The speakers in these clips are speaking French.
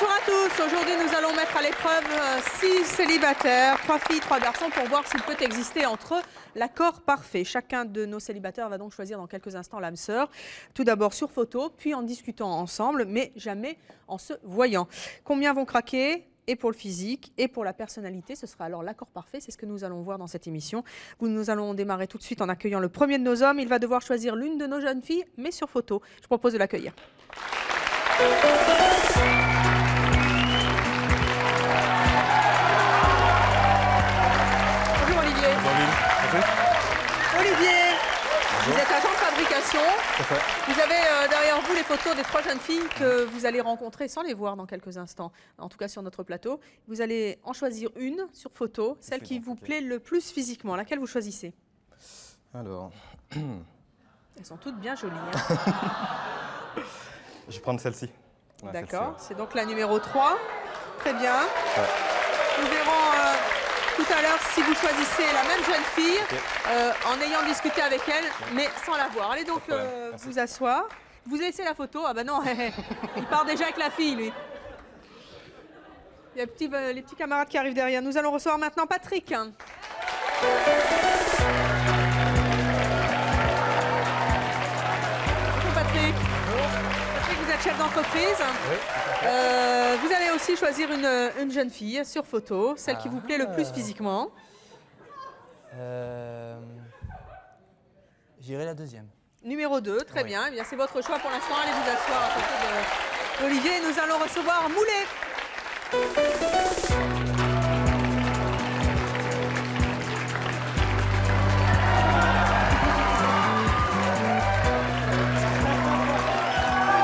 Bonjour à tous. Aujourd'hui, nous allons mettre à l'épreuve 6 célibataires, 3 filles, 3 garçons, pour voir s'il peut exister entre eux l'accord parfait. Chacun de nos célibataires va donc choisir dans quelques instants l'âme sœur. Tout d'abord sur photo, puis en discutant ensemble, mais jamais en se voyant. Combien vont craquer ? Et pour le physique, et pour la personnalité, ce sera alors l'accord parfait. C'est ce que nous allons voir dans cette émission. Nous allons démarrer tout de suite en accueillant le premier de nos hommes. Il va devoir choisir l'une de nos jeunes filles, mais sur photo. Je propose de l'accueillir. Bonjour Olivier. Bonjour. Olivier, vous êtes agent de fabrication. Tout à fait. Vous avez derrière vous les photos des 3 jeunes filles que vous allez rencontrer sans les voir dans quelques instants, en tout cas sur notre plateau. Vous allez en choisir une sur photo, celle qui vous plaît le plus physiquement. Laquelle vous choisissez? Alors, Elles sont toutes bien jolies. Hein. je vais prendre celle-ci. Ouais, D'accord, celle-ci, c'est donc la numéro 3. Très bien. ouais. Nous verrons tout à l'heure si vous choisissez la même jeune fille en ayant discuté avec elle, mais sans la voir. Allez donc vous asseoir. Vous laissez la photo. Ah ben non, il part déjà avec la fille, lui. Il y a les petits camarades qui arrivent derrière. Nous allons recevoir maintenant Patrick. Bonjour Patrick. Patrick, vous êtes chef d'entreprise. Oui. Vous allez aussi choisir une jeune fille sur photo, celle qui vous plaît le plus physiquement. J'irai la deuxième. Numéro 2, très Oui. bien. Eh bien, c'est votre choix pour l'instant. Allez vous asseoir à côté d'Olivier. Nous allons recevoir Moulet.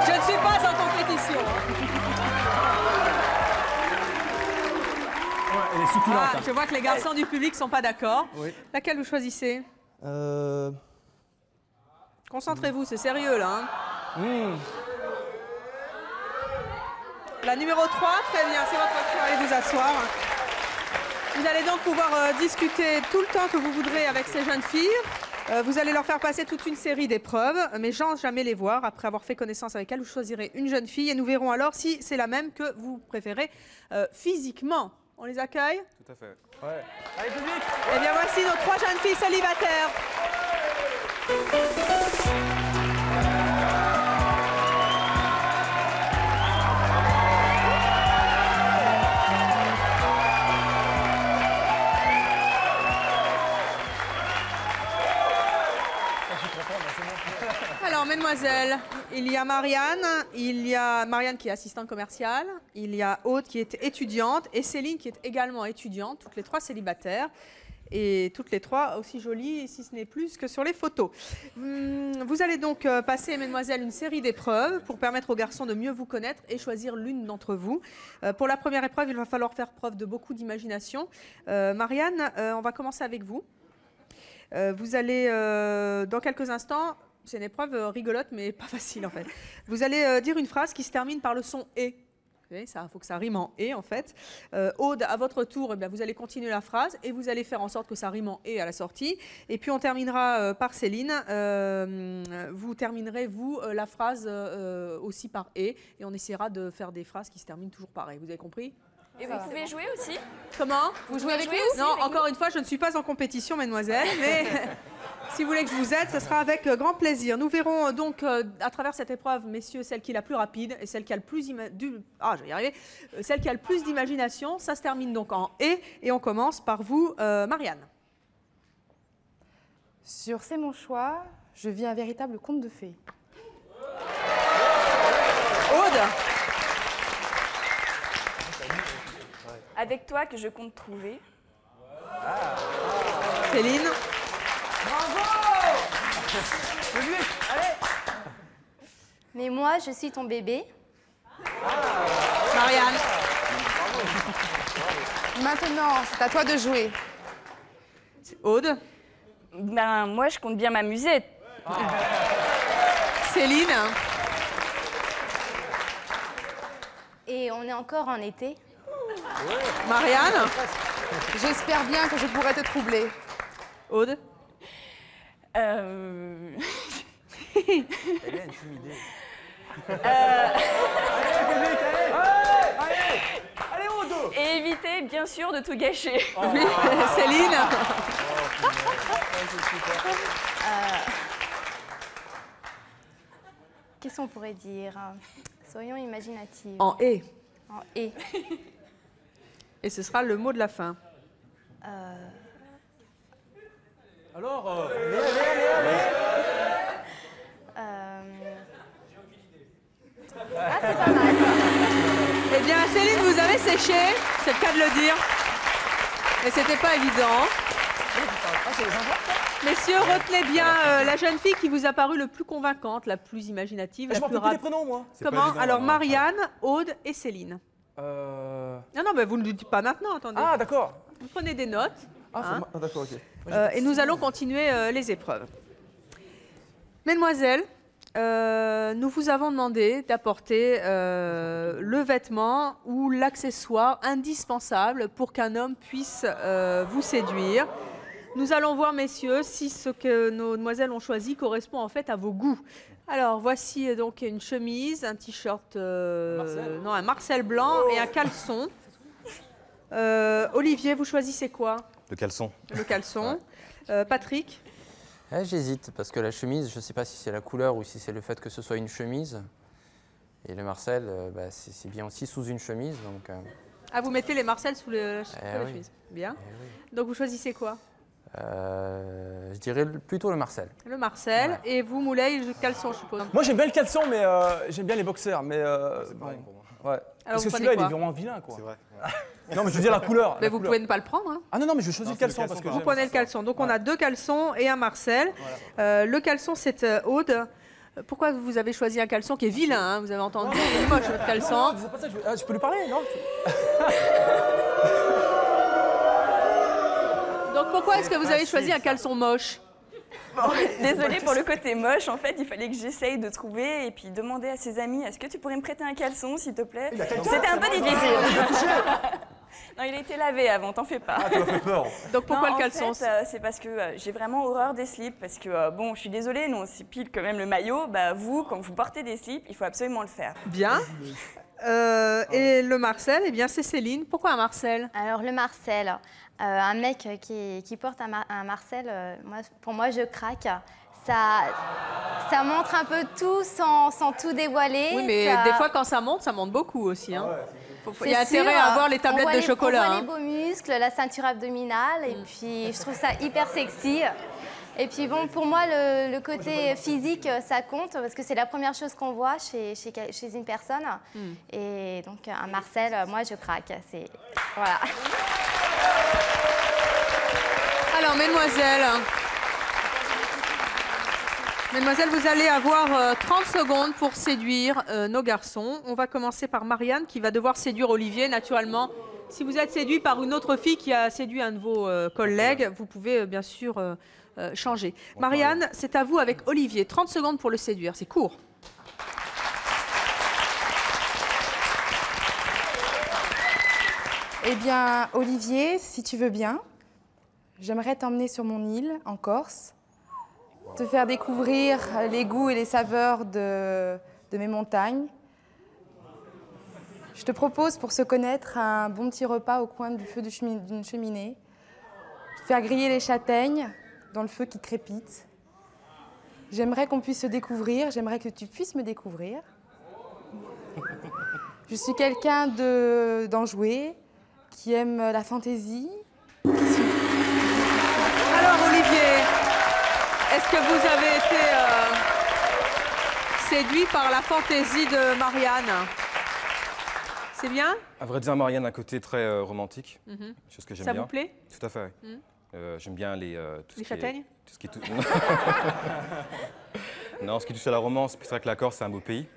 Je ne suis pas en compétition. Elle est succulente. Ah, je vois que les garçons du public ne sont pas d'accord. Oui. Laquelle vous choisissez? Concentrez-vous, c'est sérieux là. Hein. La numéro 3, très bien, c'est votre tour, allez vous asseoir. Vous allez donc pouvoir discuter tout le temps que vous voudrez avec ces jeunes filles. Vous allez leur faire passer toute une série d'épreuves, mais sans jamais les voir. Après avoir fait connaissance avec elles, vous choisirez une jeune fille et nous verrons alors si c'est la même que vous préférez physiquement. On les accueille? Tout à fait. Ouais. Allez, public. Eh bien, voici nos 3 jeunes filles célibataires. Alors, mesdemoiselles, il y a Marianne qui est assistante commerciale, il y a Aude qui est étudiante et Céline qui est également étudiante, toutes les 3 célibataires. Et toutes les 3 aussi jolies, si ce n'est plus que sur les photos. Vous allez donc passer, mesdemoiselles, une série d'épreuves pour permettre aux garçons de mieux vous connaître et choisir l'une d'entre vous. Pour la première épreuve, il va falloir faire preuve de beaucoup d'imagination. Marianne, on va commencer avec vous. Vous allez, dans quelques instants, c'est une épreuve rigolote, mais pas facile en fait. Vous allez dire une phrase qui se termine par le son « et ». Il faut que ça rime en « et » en fait. Aude, à votre tour, eh bien, vous allez continuer la phrase et vous allez faire en sorte que ça rime en « et » à la sortie. Et puis on terminera par Céline. Vous terminerez, vous, la phrase aussi par « et ». Et on essaiera de faire des phrases qui se terminent toujours pareil. Vous avez compris ? Et vous pouvez jouer aussi? Comment? Vous jouez avec nous aussi? Non, encore une fois, je ne suis pas en compétition, mesdemoiselles, mais si vous voulez que je vous aide, ce sera avec grand plaisir. Nous verrons donc à travers cette épreuve, messieurs, celle qui est la plus rapide et celle qui a le plus celle qui a le plus d'imagination. Ça se termine donc en et on commence par vous, Marianne. Sur C'est mon choix, je vis un véritable conte de fées. Aude. Avec toi que je compte trouver. Céline. Mais moi, je suis ton bébé. Marianne. Maintenant, c'est à toi de jouer. Aude. Ben, moi, je compte bien m'amuser. Céline. Et on est encore en été. Marianne. J'espère bien que je pourrai te troubler. Aude. Elle est intimidée. éviter, bien sûr, de tout gâcher. Oui, Céline. Qu'est-ce qu'on pourrait dire? Soyons imaginatifs. En « et En et. ». Et ce sera le mot de la fin. Alors, Ah, c'est pas mal. Eh bien, Céline, vous avez séché, c'est le cas de le dire. Et c'était pas évident. Messieurs, retenez bien la jeune fille qui vous a paru le plus convaincante, la plus imaginative, je la m'en plus rappelle plus les rapide. prénoms, moi. C'est pas Comment? évident, Alors, hein. Marianne, Aude et Céline. Euh... Non, non, mais vous ne le dites pas maintenant, attendez. Ah, d'accord. Vous prenez des notes. Ah, Hein. d'accord, ok. Et nous allons continuer les épreuves. Mesdemoiselles, nous vous avons demandé d'apporter le vêtement ou l'accessoire indispensable pour qu'un homme puisse vous séduire. Nous allons voir, messieurs, si ce que nos demoiselles ont choisi correspond en fait à vos goûts. Alors, voici donc une chemise, un t-shirt, non, un Marcel blanc et un caleçon. Olivier, vous choisissez quoi? Le caleçon. Le caleçon. Patrick? J'hésite parce que la chemise, je ne sais pas si c'est la couleur ou si c'est le fait que ce soit une chemise. Et le Marcel, c'est bien aussi sous une chemise. Donc, Ah, vous mettez les Marcel sous la oui. chemise. Bien. oui. Donc, vous choisissez quoi? Je dirais plutôt le Marcel. Le Marcel. Ouais. Et vous, Moulay, le caleçon, je suppose. Moi, j'aime bien le caleçon, mais j'aime bien les boxers. Mais C'est pareil pour moi. ouais. Parce que vous celui-là, prenez il est quoi? vraiment vilain, quoi. C'est vrai. Non, mais je veux dire la couleur. Mais la vous couleur. pouvez ne pas le prendre. Hein. Ah non, non, mais je choisis Non, le c'est le caleçon parce caleçon que qu'on Vous j'aime. prenez le caleçon. Donc, on a 2 caleçons et un Marcel. Le caleçon, c'est Aude. Pourquoi vous avez choisi un caleçon qui est vilain, hein? Vous avez entendu, il est moche, votre Non, caleçon. non, c'est pas ça, je peux lui parler, non? Donc, pourquoi est-ce que vous avez choisi un caleçon moche? Désolée pour le côté moche, en fait, il fallait que j'essaye de trouver et puis demander à ses amis, est-ce que tu pourrais me prêter un caleçon, s'il te plaît? C'était un peu difficile. Non, il a été lavé avant, t'en fais pas. Ah, tu m'as fait peur. Donc, pourquoi Non, le caleçon? En fait, c'est parce que j'ai vraiment horreur des slips, parce que, bon, je suis désolée, nous on s'épile quand même le maillot, bah vous, quand vous portez des slips, il faut absolument le faire. Bien. Et le Marcel, eh bien, c'est Céline. Pourquoi un Marcel? Alors, le Marcel, un mec qui porte un Marcel, pour moi, je craque. Ça montre un peu tout sans tout dévoiler. Oui, mais ça- des fois, quand ça monte beaucoup aussi. Hein. Il y a C'est sûr, intérêt à avoir les tablettes de chocolat. On voit hein. les beaux muscles, la ceinture abdominale, et puis je trouve ça hyper sexy. Et puis bon, pour moi, le côté physique, ça compte, parce que c'est la première chose qu'on voit chez une personne. Et donc, un Marcel, moi, je craque. Voilà. Alors, mesdemoiselles, vous allez avoir 30 secondes pour séduire nos garçons. On va commencer par Marianne, qui va devoir séduire Olivier, naturellement. Si vous êtes séduit par une autre fille qui a séduit un de vos collègues, vous pouvez bien sûr changer. Marianne, c'est à vous avec Olivier. 30 secondes pour le séduire, c'est court. Eh bien, Olivier, si tu veux bien, j'aimerais t'emmener sur mon île, en Corse, te faire découvrir les goûts et les saveurs de mes montagnes. Je te propose, pour se connaître, un bon petit repas au coin du feu d'une cheminée, te faire griller les châtaignes dans le feu qui crépite. J'aimerais qu'on puisse se découvrir, j'aimerais que tu puisses me découvrir. Je suis quelqu'un d'enjoué, qui aime la fantaisie. Alors, Olivier, est-ce que vous avez été séduit par la fantaisie de Marianne? C'est bien? À vrai dire, Marianne a un côté très romantique, chose que j'aime Ça bien. vous plaît? Tout à fait, oui. J'aime bien tout Les ce qui est- châtaignes? tout ce qui est tout... Non, ce qui touche à la romance, puis c'est vrai que la Corse, c'est un beau pays.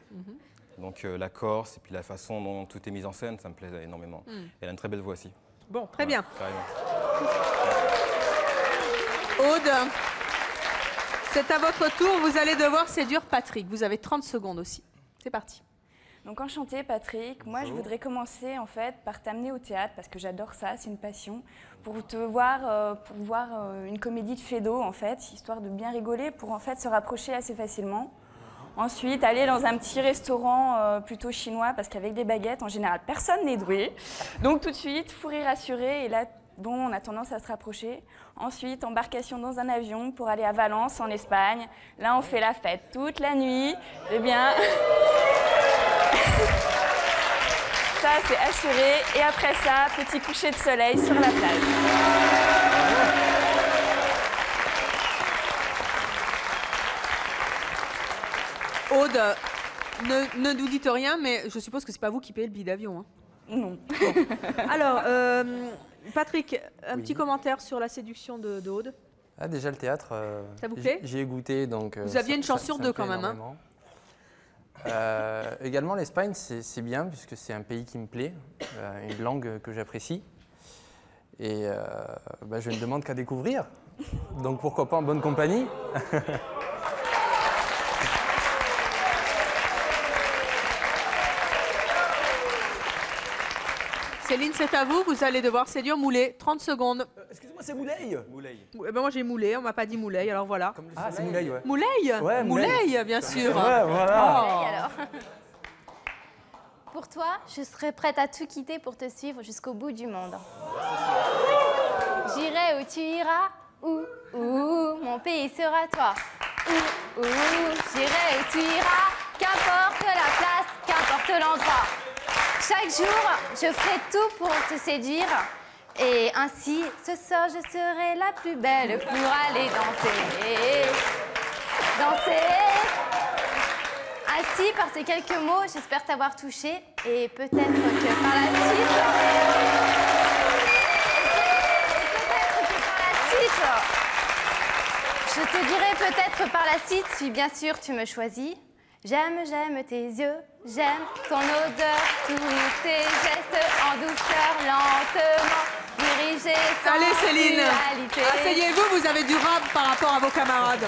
Donc la Corse et puis la façon dont tout est mis en scène, ça me plaît énormément. Elle a une très belle voix aussi. Bon, très Ouais, bien. carrément. Aude, c'est à votre tour. Vous allez devoir séduire Patrick. Vous avez 30 secondes aussi. C'est parti. Donc enchanté Patrick, moi je voudrais commencer en fait par t'amener au théâtre parce que j'adore ça, c'est une passion, pour te voir, une comédie de Feydeau en fait, histoire de bien rigoler, pour en fait se rapprocher assez facilement. Ensuite, aller dans un petit restaurant plutôt chinois, parce qu'avec des baguettes, en général, personne n'est doué. Donc tout de suite, fou rire assuré, et là, bon, on a tendance à se rapprocher. Ensuite, embarcation dans un avion pour aller à Valence, en Espagne. Là, on fait la fête toute la nuit. Eh bien, ça, c'est assuré. Et après ça, petit coucher de soleil sur la plage. Aude, ne nous dites rien, mais je suppose que c'est pas vous qui payez le billet d'avion. Hein. Non. Alors, Patrick, un petit commentaire sur la séduction de Aude. Ah, déjà le théâtre, Ça vous plaît? j'y ai goûté, donc... Vous aviez une chance sur deux quand même. Hein. Également, l'Espagne, c'est bien, puisque c'est un pays qui me plaît, une langue que j'apprécie. Et je ne demande qu'à découvrir. Donc pourquoi pas en bonne compagnie. Céline, c'est à vous. Vous allez devoir séduire Moulay. 30 secondes. Excusez-moi, c'est Moulay. Eh ben moi, j'ai Moulay. On m'a pas dit Moulay, alors voilà. Ah, c'est Moulay, ouais. Moulay Ouais, Moulay, bien sûr. Ouais, voilà. Oh. Alors. Pour toi, je serais prête à tout quitter pour te suivre jusqu'au bout du monde. J'irai où tu iras, où mon pays sera toi. Où j'irai où tu iras, qu'importe la place, qu'importe l'endroit. Chaque jour, je ferai tout pour te séduire. Et ainsi, ce soir, je serai la plus belle pour aller danser. Danser. Ainsi, par ces quelques mots, j'espère t'avoir touché. Et peut-être que par la suite... Je te dirai peut-être par la suite, si bien sûr tu me choisis. J'aime tes yeux, j'aime ton odeur, tous tes gestes en douceur, lentement, dirigés sans Allez, Céline, dualité. asseyez-vous, vous avez du rap par rapport à vos camarades.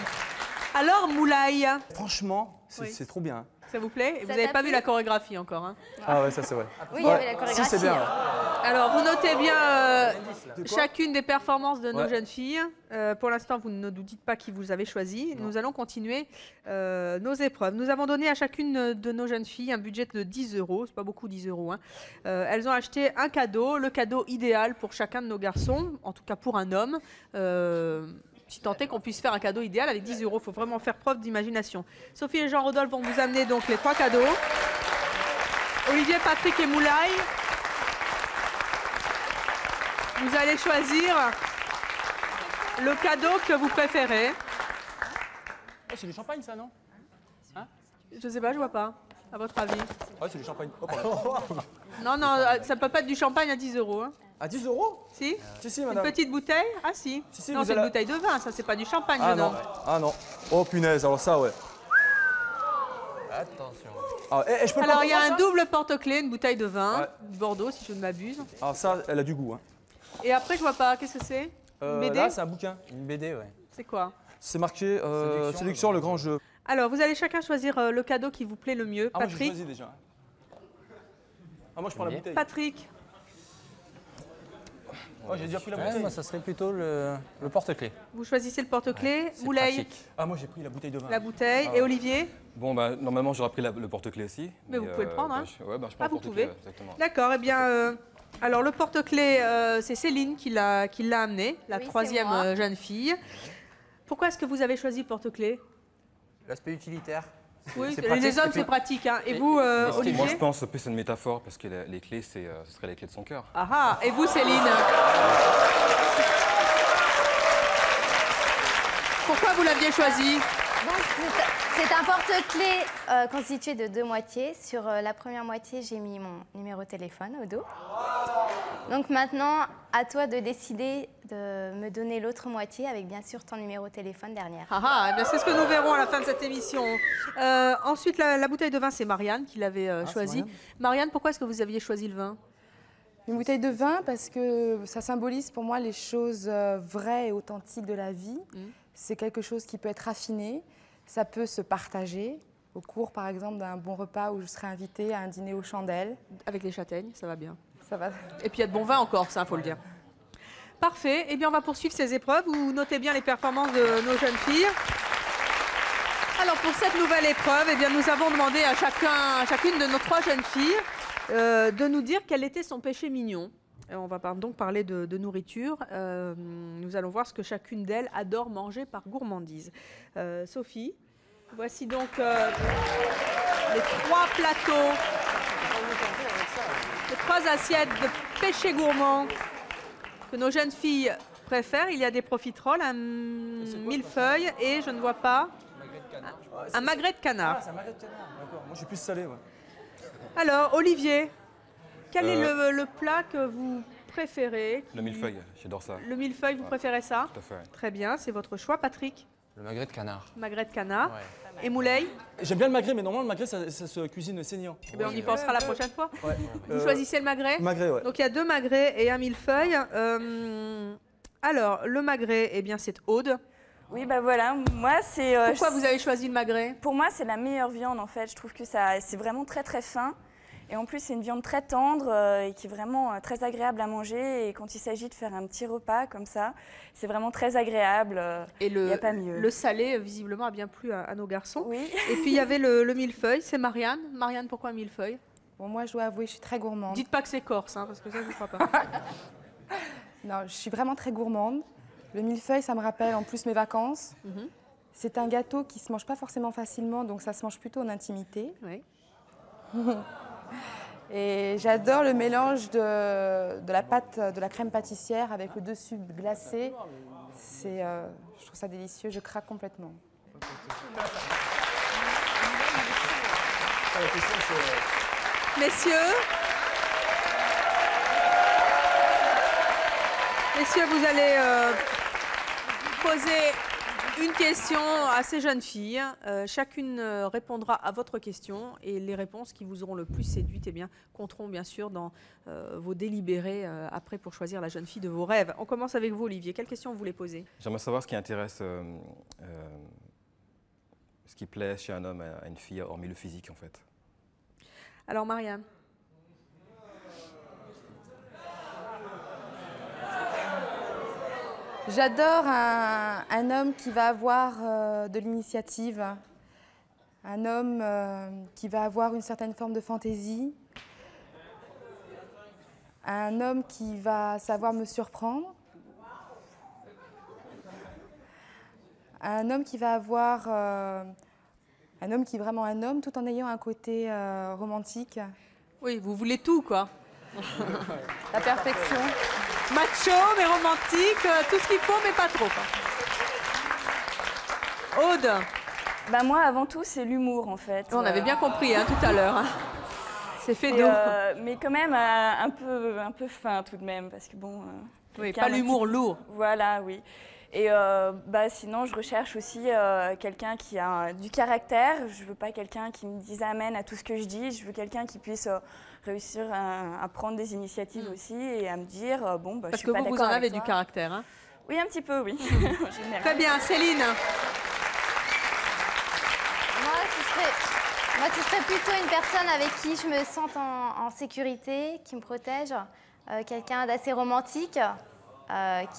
Alors, Moulay, Franchement, Oui. c'est trop bien. ça vous plaît? Vous Ça n'avez t'a pas plu vu la chorégraphie encore. Hein. Ah ouais, ça c'est vrai. Oui, il y avait la Si, chorégraphie. c'est bien. Alors, vous notez bien chacune des performances de nos Ouais. jeunes filles. Pour l'instant, vous ne nous dites pas qui vous avez choisi. Nous allons continuer nos épreuves. Nous avons donné à chacune de nos jeunes filles un budget de 10 €. C'est pas beaucoup, 10 €. Hein. Elles ont acheté un cadeau, le cadeau idéal pour chacun de nos garçons, en tout cas pour un homme. Si tant est qu'on puisse faire un cadeau idéal avec 10 €, il faut vraiment faire preuve d'imagination. Sophie et Jean-Rodolphe vont vous amener donc les 3 cadeaux. Olivier, Patrick et Moulay, vous allez choisir le cadeau que vous préférez. Oh, c'est du champagne, ça, non? Je sais pas, je vois pas. À votre avis? Ouais, c'est du champagne. Oh, pardon. Non, non, ça peut pas être du champagne à 10 €. Hein. À 10 €? Si? Si, Une madame. petite bouteille? Ah si. Si, Non, vous c'est une allez- bouteille de vin, ça c'est pas du champagne, Ah jeune non. homme. Ah non. Oh punaise, alors ça, ouais. Attention. Ah, je peux pas Alors il y a boire un ça double porte-clés, une bouteille de vin, Ouais. de Bordeaux si je ne m'abuse. Alors ça, elle a du goût. Hein. Et après je vois pas, qu'est-ce que c'est? Une BD? Là, c'est un bouquin. Une BD, ouais. C'est quoi? C'est marqué Séduction, le grand jeu. Alors vous allez chacun choisir le cadeau qui vous plaît le mieux. Ah, moi, j'ai Patrick? choisi déjà. Ah, moi, je prends la Oui. bouteille. Patrick, Oh, j'ai déjà pris la Ouais, bouteille. moi, ça serait plutôt le porte-clés. vous choisissez le porte-clés. C'est Moulay, pratique. Ah, moi, j'ai pris la bouteille de vin. la bouteille. Et Olivier? Bon, bah, normalement, j'aurais pris le porte-clés aussi. Mais vous pouvez le prendre, hein. je prends Ah, le vous porte-clés, pouvez. exactement. D'accord, eh bien, alors le porte-clés, c'est Céline qui l'a amené, la Oui, c'est troisième moi. jeune fille. Pourquoi est-ce que vous avez choisi le porte-clés? L'aspect utilitaire. Oui, C'est les pratique, hommes, et puis- c'est pratique. Hein. Et et- vous, et- Olivier? Moi, je pense que c'est une métaphore parce que les clés, ce serait les clés de son cœur. Ah ah, et vous, Céline? Pourquoi vous l'aviez choisi? Donc, c'est un porte-clés constitué de 2 moitiés. Sur la première moitié, j'ai mis mon numéro de téléphone au dos. Donc maintenant, à toi de décider de me donner l'autre moitié avec bien sûr ton numéro de téléphone derrière. Ah ah, eh bien, c'est ce que nous verrons à la fin de cette émission. Ensuite, la bouteille de vin, c'est Marianne qui l'avait choisie. Marianne. Marianne, pourquoi est-ce que vous aviez choisi le vin? Une bouteille de vin parce que ça symbolise pour moi les choses vraies et authentiques de la vie. C'est quelque chose qui peut être raffiné, ça peut se partager. Au cours, par exemple, d'un bon repas où je serai invitée à un dîner aux chandelles. Avec les châtaignes, ça va bien. Ça va. Et puis il y a de bon vin encore, ça, faut le dire. Parfait. Eh bien, on va poursuivre ces épreuves. Vous notez bien les performances de nos jeunes filles. Alors pour cette nouvelle épreuve, eh bien, nous avons demandé à chacune de nos 3 jeunes filles de nous dire quel était son péché mignon. Et on va donc parler de nourriture. Nous allons voir ce que chacune d'elles adore manger par gourmandise. Sophie, voici donc les 3 plateaux, les 3 assiettes de péché gourmand que nos jeunes filles préfèrent. Il y a des profiteroles, un millefeuille et je ne vois pas... Un magret de canard. Ah, c'est un magret de canard. D'accord. Moi, je suis plus salé. Ouais. Alors, Olivier, quel est le plat que vous préférez? Le millefeuille, j'adore ça. Le millefeuille, vous préférez ça? Tout à fait. Très bien, c'est votre choix. Patrick? Le magret de canard. Magret de canard. Ouais. Et Moulay? J'aime bien le magret, mais normalement, le magret, ça se cuisine saignant. Eh bien, on y pensera la prochaine fois. Ouais. Vous choisissez le magret? Magret, ouais. Donc, il y a 2 magrets et un millefeuille. Alors, le magret, eh bien, c'est Aude. Oui, bah voilà, moi c'est... Pourquoi vous avez choisi le magret? Pour moi, c'est la meilleure viande en fait. Je trouve que c'est vraiment très très fin. Et en plus, c'est une viande très tendre et qui est vraiment très agréable à manger. Et quand il s'agit de faire un petit repas comme ça, c'est vraiment très agréable. Et il n'y a pas mieux. Le salé, visiblement, a bien plu à nos garçons. Oui. Et puis, il y avait le millefeuille, c'est Marianne. Marianne, pourquoi un millefeuille? Bon, moi, je dois avouer, je suis très gourmande. Dites pas que c'est corse, hein, parce que ça, je ne crois pas. Non, je suis vraiment très gourmande. Le millefeuille, ça me rappelle en plus mes vacances. C'est un gâteau qui ne se mange pas forcément facilement, donc ça se mange plutôt en intimité. Oui. Et j'adore le mélange de la pâte, de la crème pâtissière avec le dessus glacé. Je trouve ça délicieux, je craque complètement. Messieurs, vous allez poser une question à ces jeunes filles. Chacune répondra à votre question et les réponses qui vous auront le plus séduite, eh bien, compteront bien sûr dans vos délibérés après pour choisir la jeune fille de vos rêves. On commence avec vous, Olivier. Quelle question vous voulez poser? J'aimerais savoir ce qui intéresse, ce qui plaît chez un homme à une fille, hormis le physique en fait. Alors, Marianne. J'adore un homme qui va avoir de l'initiative, un homme qui va avoir une certaine forme de fantaisie, un homme qui va savoir me surprendre, un homme qui va avoir, un homme qui est vraiment un homme tout en ayant un côté romantique. Oui, vous voulez tout, quoi. La perfection. Macho, mais romantique, tout ce qu'il faut, mais pas trop. Aude. Bah moi, avant tout, c'est l'humour, en fait. On avait bien compris hein, tout à l'heure. Hein. C'est fait d'eau. Mais quand même un peu fin, tout de même, parce que bon... oui, pas l'humour lourd. Voilà, oui. Et sinon, je recherche aussi quelqu'un qui a du caractère. Je ne veux pas quelqu'un qui me dise amen à tout ce que je dis. Je veux quelqu'un qui puisse réussir à prendre des initiatives aussi et à me dire, je suis pas d'accord avec toi. Parce que vous en avez du caractère, hein? Oui, un petit peu, oui. Très bien, Céline. Moi, ce serait plutôt une personne avec qui je me sente en sécurité, qui me protège. Quelqu'un d'assez romantique.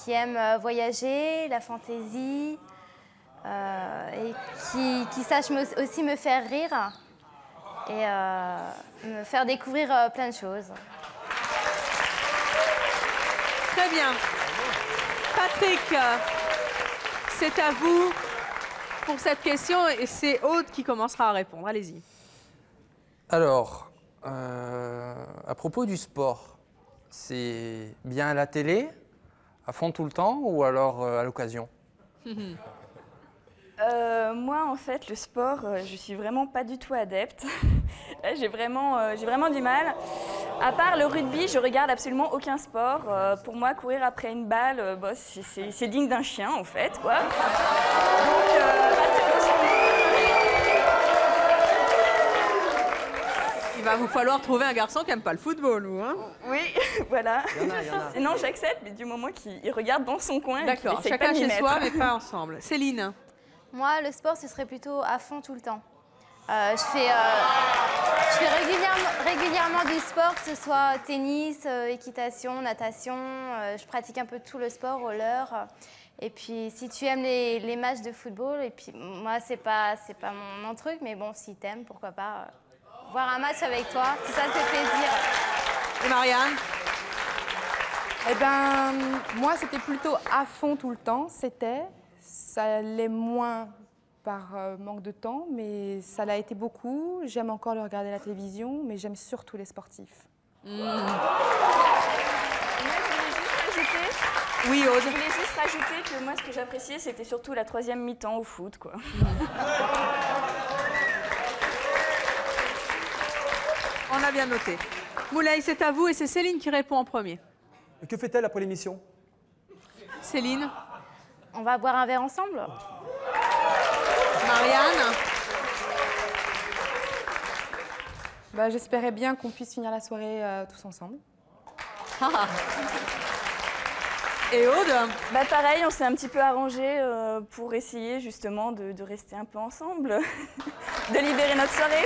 Qui aime voyager, la fantaisie, et qui sache aussi me faire rire et me faire découvrir plein de choses. Très bien. Patrick, c'est à vous pour cette question et c'est Aude qui commencera à répondre. Allez-y. Alors, à propos du sport, c'est bien à la télé, à fond tout le temps ou alors à l'occasion? Moi, en fait, le sport, je suis vraiment pas du tout adepte. Là, j'ai vraiment du mal. À part le rugby, je regarde absolument aucun sport. Pour moi, courir après une balle, c'est digne d'un chien, en fait, quoi. Donc, il va vous falloir trouver un garçon qui n'aime pas le football, vous, hein? Oui, voilà. Il y en a. Sinon, j'accepte, mais du moment qu'il regarde dans son coin. D'accord, chacun chez soi, mais pas ensemble. Céline. Moi, le sport, ce serait plutôt à fond tout le temps. Je fais régulièrement régulièrement du sport, que ce soit tennis, équitation, natation. Je pratique un peu tout le sport, roller. Et puis, si tu aimes les matchs de football, et puis moi, c'est pas mon truc, mais bon, si t'aimes, pourquoi pas voir un match avec toi, si ça te fait plaisir. Et Marianne? Eh ben, moi, c'était plutôt à fond tout le temps. Ça l'est moins par manque de temps, mais ça l'a été beaucoup. J'aime encore le regarder à la télévision, mais j'aime surtout les sportifs. Oui, Aude. Je voulais juste rajouter que moi, ce que j'appréciais, c'était surtout la 3e mi-temps au foot, quoi. On a bien noté. Moulay, c'est à vous et c'est Céline qui répond en premier. Et que fait-elle après l'émission? Céline? On va boire un verre ensemble? Marianne? Bah, j'espérais bien qu'on puisse finir la soirée tous ensemble. Et Aude? Bah pareil, on s'est un petit peu arrangé pour essayer justement de rester un peu ensemble, de libérer notre soirée.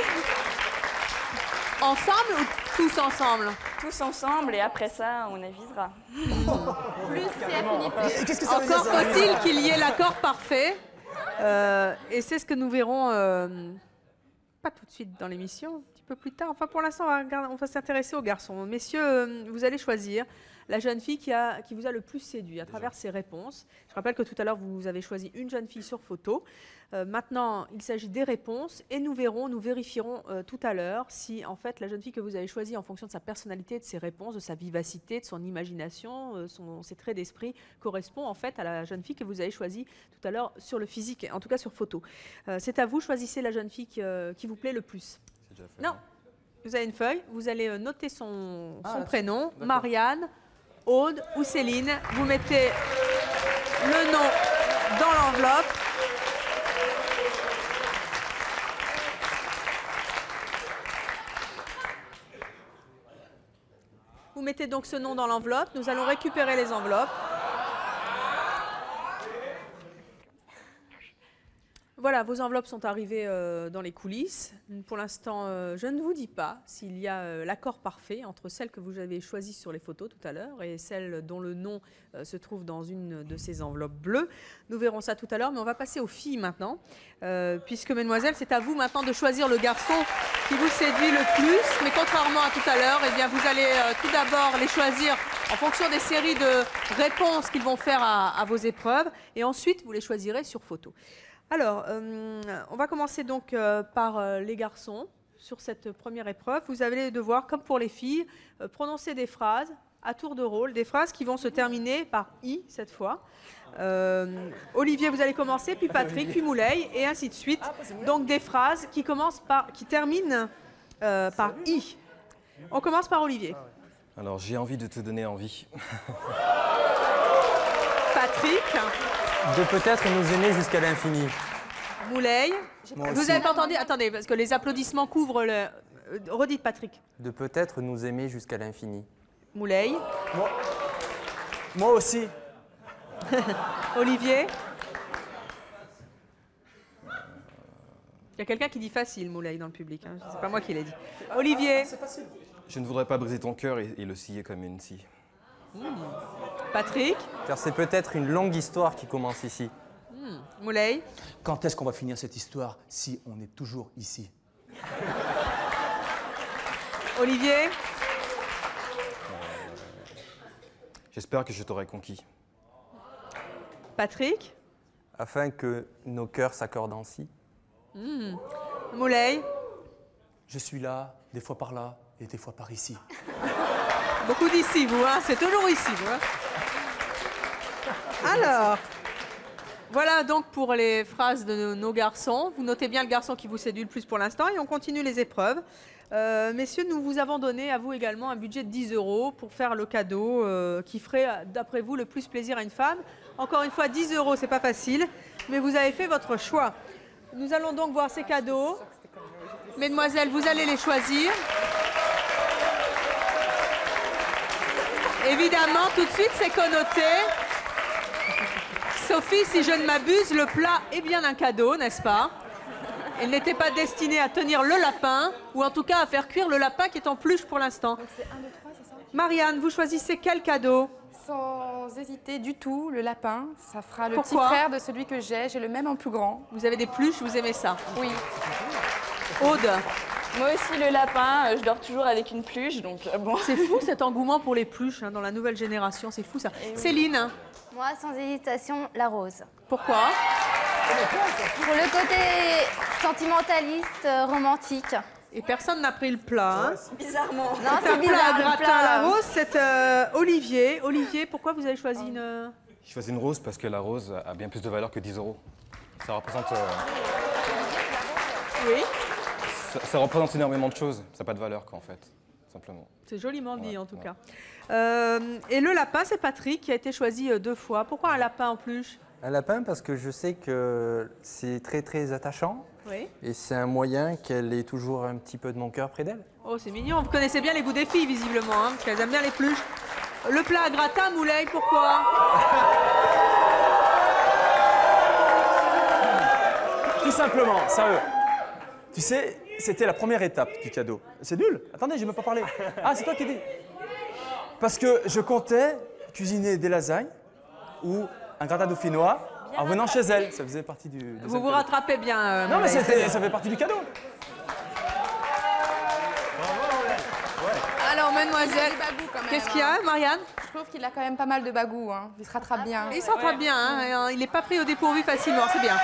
Ensemble ou tous ensemble? Tous ensemble et après ça, on avisera. Plus c'est affinité. Qu'est-ce que ça veut dire, Encore ça? faut-il qu'il y ait l'accord parfait. Et c'est ce que nous verrons, pas tout de suite dans l'émission, un petit peu plus tard. Enfin, pour l'instant, on va s'intéresser aux garçons. Messieurs, vous allez choisir la jeune fille qui vous a le plus séduit à travers ses réponses. Je rappelle que tout à l'heure, vous avez choisi une jeune fille sur photo. Maintenant, il s'agit des réponses et nous vérifierons tout à l'heure si, en fait, la jeune fille que vous avez choisie en fonction de sa personnalité, de ses réponses, de sa vivacité, de son imagination, ses traits d'esprit, correspond en fait à la jeune fille que vous avez choisie tout à l'heure sur le physique, en tout cas sur photo. C'est à vous, choisissez la jeune fille qui vous plaît le plus. C'est déjà fait. Non, vous avez une feuille, vous allez noter son là-dessus. prénom, D'accord. Marianne, Aude ou Céline. Vous mettez le nom dans l'enveloppe. Vous mettez donc ce nom dans l'enveloppe. Nous allons récupérer les enveloppes. Voilà, vos enveloppes sont arrivées dans les coulisses. Pour l'instant, je ne vous dis pas s'il y a l'accord parfait entre celle que vous avez choisie sur les photos tout à l'heure et celle dont le nom se trouve dans une de ces enveloppes bleues. Nous verrons ça tout à l'heure, mais on va passer aux filles maintenant. Puisque, mesdemoiselles, c'est à vous maintenant de choisir le garçon qui vous séduit le plus. Mais contrairement à tout à l'heure, eh bien, vous allez tout d'abord les choisir en fonction des séries de réponses qu'ils vont faire à vos épreuves. Et ensuite, vous les choisirez sur photo. Alors, on va commencer donc par les garçons sur cette première épreuve. Vous allez devoir, comme pour les filles, prononcer des phrases à tour de rôle, des phrases qui vont se terminer par « i » cette fois. Olivier, vous allez commencer, puis Patrick, puis Moulay, et ainsi de suite. Donc des phrases qui terminent par « i ». On commence par Olivier. Alors, j'ai envie de te donner envie. Patrick. De peut-être nous aimer jusqu'à l'infini. Moulay. Moi Vous aussi. avez pas entendu? Attendez, parce que les applaudissements couvrent le... Redites, Patrick. De peut-être nous aimer jusqu'à l'infini. Moulay. Moi aussi. Olivier. Il y a quelqu'un qui dit facile, Moulay, dans le public. Hein. C'est pas moi qui l'ai dit. Olivier. Je ne voudrais pas briser ton cœur et le scier comme une scie. Patrick. Car c'est peut-être une longue histoire qui commence ici. Moulay. Quand est-ce qu'on va finir cette histoire si on est toujours ici? Olivier. J'espère que je t'aurai conquis. Patrick. Afin que nos cœurs s'accordent ainsi. Moulay. Je suis là, des fois par là et des fois par ici. Beaucoup d'ici, vous, hein. C'est toujours ici, vous. Hein. Alors, voilà donc pour les phrases de nos garçons. Vous notez bien le garçon qui vous séduit le plus pour l'instant et on continue les épreuves. Messieurs, nous vous avons donné à vous également un budget de 10 € pour faire le cadeau qui ferait, d'après vous, le plus plaisir à une femme. Encore une fois, 10 €, c'est pas facile, mais vous avez fait votre choix. Nous allons donc voir ces cadeaux. Mesdemoiselles, vous allez les choisir. Évidemment, tout de suite, c'est connoté. Sophie, si je ne m'abuse, le plat est bien un cadeau, n'est-ce pas? Elle n'était pas destinée à tenir le lapin, ou en tout cas à faire cuire le lapin qui est en peluche pour l'instant. Donc c'est 1, 2, 3, c'est ça? Marianne, vous choisissez quel cadeau? Sans hésiter du tout, le lapin. Ça fera le Pourquoi? petit frère de celui que j'ai. J'ai le même en plus grand. Vous avez des peluches, vous aimez ça? Oui. Aude? Moi aussi, le lapin, je dors toujours avec une peluche, donc bon. C'est fou cet engouement pour les peluches dans la nouvelle génération, c'est fou ça. Céline? Moi, sans hésitation, la rose. Pourquoi? Pour le côté sentimentaliste, romantique. Et personne n'a pris le plat. Hein. Bizarrement. Non, C'est c'est un plat bizarre. le gratin plat. à la rose, c'est Olivier. Olivier, pourquoi vous avez choisi une... Je choisis une rose parce que la rose a bien plus de valeur que 10 €. Ça représente, Oui. ça représente énormément de choses. Ça n'a pas de valeur, quoi, en fait, simplement. C'est joliment dit, Ouais, en tout ouais. cas. Et le lapin, c'est Patrick qui a été choisi 2 fois. Pourquoi un lapin en plus? Un lapin parce que je sais que c'est très très attachant Oui. et c'est un moyen qu'elle ait toujours un petit peu de mon cœur près d'elle. Oh, c'est mignon. Vous connaissez bien les goûts des filles, visiblement, hein, parce qu'elles aiment bien les peluches. Le plat à gratin, Moulay, pourquoi? Tout simplement, sérieux. Tu sais, c'était la première étape du cadeau. C'est nul. Attendez, je n'ai même pas parlé. Ah, c'est toi qui dis. Parce que je comptais cuisiner des lasagnes ou un gratin dauphinois en venant chez elle. Ça faisait partie du deuxième Vous vous cadeau. rattrapez bien, Non, mais Moulay. ça fait partie du cadeau. Alors, mademoiselle, Bagou, quand même, qu'est-ce qu'il y a, Marianne? Je trouve qu'il a quand même pas mal de bagou. Hein. Il se rattrape bien. Il s'en rattrape bien, hein, il n'est pas pris au dépourvu facilement, c'est bien.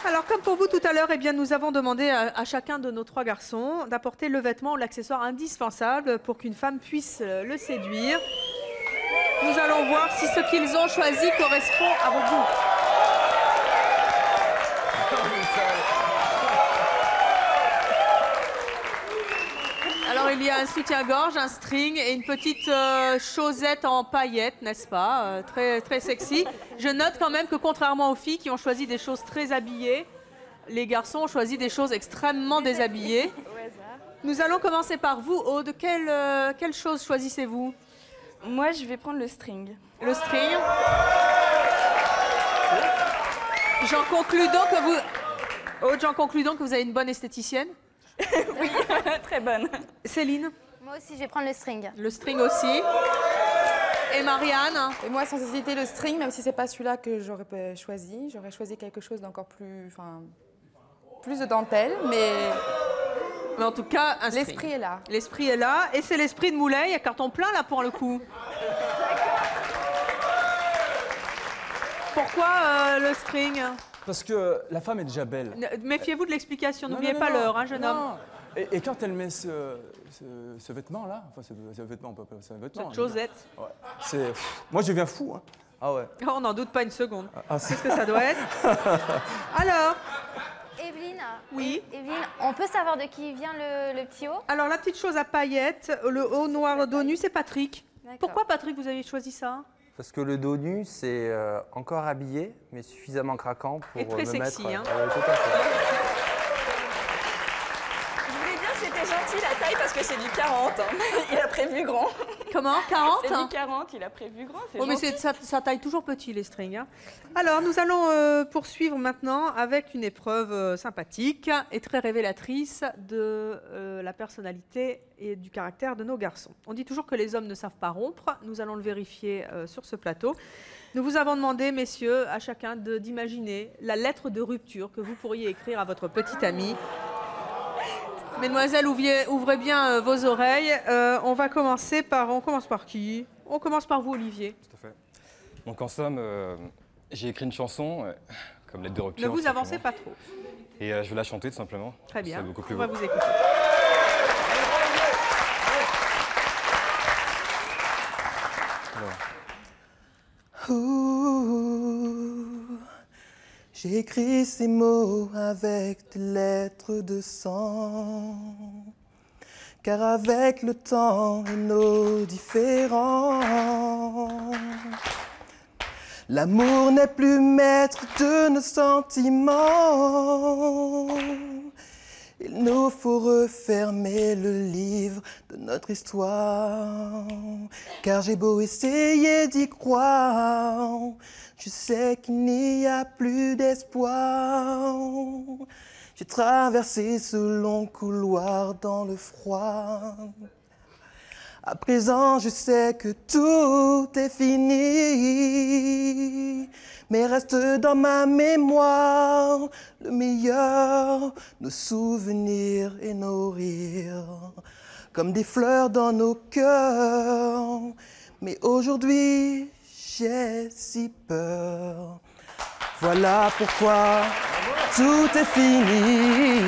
Alors, comme pour vous tout à l'heure, eh bien, nous avons demandé à chacun de nos 3 garçons d'apporter le vêtement ou l'accessoire indispensable pour qu'une femme puisse le séduire. Nous allons voir si ce qu'ils ont choisi correspond à vos goûts. Alors, il y a un soutien-gorge, un string et une petite chaussette en paillettes, n'est-ce pas? Très, très sexy. Je note quand même que contrairement aux filles qui ont choisi des choses très habillées, les garçons ont choisi des choses extrêmement déshabillées. Nous allons commencer par vous, Aude. Quelle chose choisissez-vous? Moi, je vais prendre le string. Le string. J'en conclus donc que vous... Aude, j'en conclus donc que vous avez une bonne esthéticienne. Très bonne. Céline? Moi aussi, je vais prendre le string. Le string aussi. Et Marianne? Et moi, sans hésiter, le string, même si c'est pas celui-là que j'aurais choisi, j'aurais choisi quelque chose d'encore plus, plus de dentelle, mais en tout cas, un string. l'esprit est là. L'esprit est là. Et c'est l'esprit de Moulay. Il y a carton plein là pour le coup. Pourquoi le string? Parce que la femme est déjà belle. Méfiez-vous de l'explication. Non, N'oubliez non, pas non, l'heure, hein, jeune homme. non. Et quand elle met ce vêtement-là, enfin ce vêtement, c'est un vêtement. Cette chaussette. Ouais. Moi, je deviens fou. Hein. Ah ouais. Oh, on n'en doute pas une seconde. Ah, c'est- Qu'est-ce que ça doit être? Alors, Evelyne, Oui. Evelyne, on peut savoir de qui vient le petit haut? alors la petite chose à paillettes, le haut noir dos nu, c'est Patrick. D'accord. Pourquoi, Patrick, vous avez choisi ça? Parce que le dos nu, c'est encore habillé, mais suffisamment craquant pour Et très me sexy, mettre... hein. tout à fait. Je voulais dire que c'était gentil la taille parce que c'est du 40. Hein. Il a prévu grand. Comment? 40? C'est du 40, il a prévu grand. C'est Oh, mais gentil. ça taille toujours petit, les strings. Hein. Alors, nous allons poursuivre maintenant avec une épreuve sympathique et très révélatrice de la personnalité et du caractère de nos garçons. On dit toujours que les hommes ne savent pas rompre. Nous allons le vérifier sur ce plateau. Nous vous avons demandé, messieurs, à chacun d'imaginer la lettre de rupture que vous pourriez écrire à votre petit ami. Mesdemoiselles, ouvrez bien vos oreilles. On commence par qui? On commence par vous, Olivier. Tout à fait. Donc en somme, j'ai écrit une chanson, comme lettre de rupture. Ne vous tout avancez simplement. pas trop. Et je vais la chanter tout simplement. Très bien. C'est beaucoup plus On va beau. vous écouter. J'ai écrit ces mots avec des lettres de sang, car avec le temps et nos différends, l'amour n'est plus maître de nos sentiments. Il nous faut refermer le livre de notre histoire. Car j'ai beau essayer d'y croire, je sais qu'il n'y a plus d'espoir. J'ai traversé ce long couloir dans le froid. À présent, je sais que tout est fini, mais reste dans ma mémoire le meilleur, nos souvenirs et nos rires, comme des fleurs dans nos cœurs. Mais aujourd'hui, j'ai si peur. Voilà pourquoi tout est fini.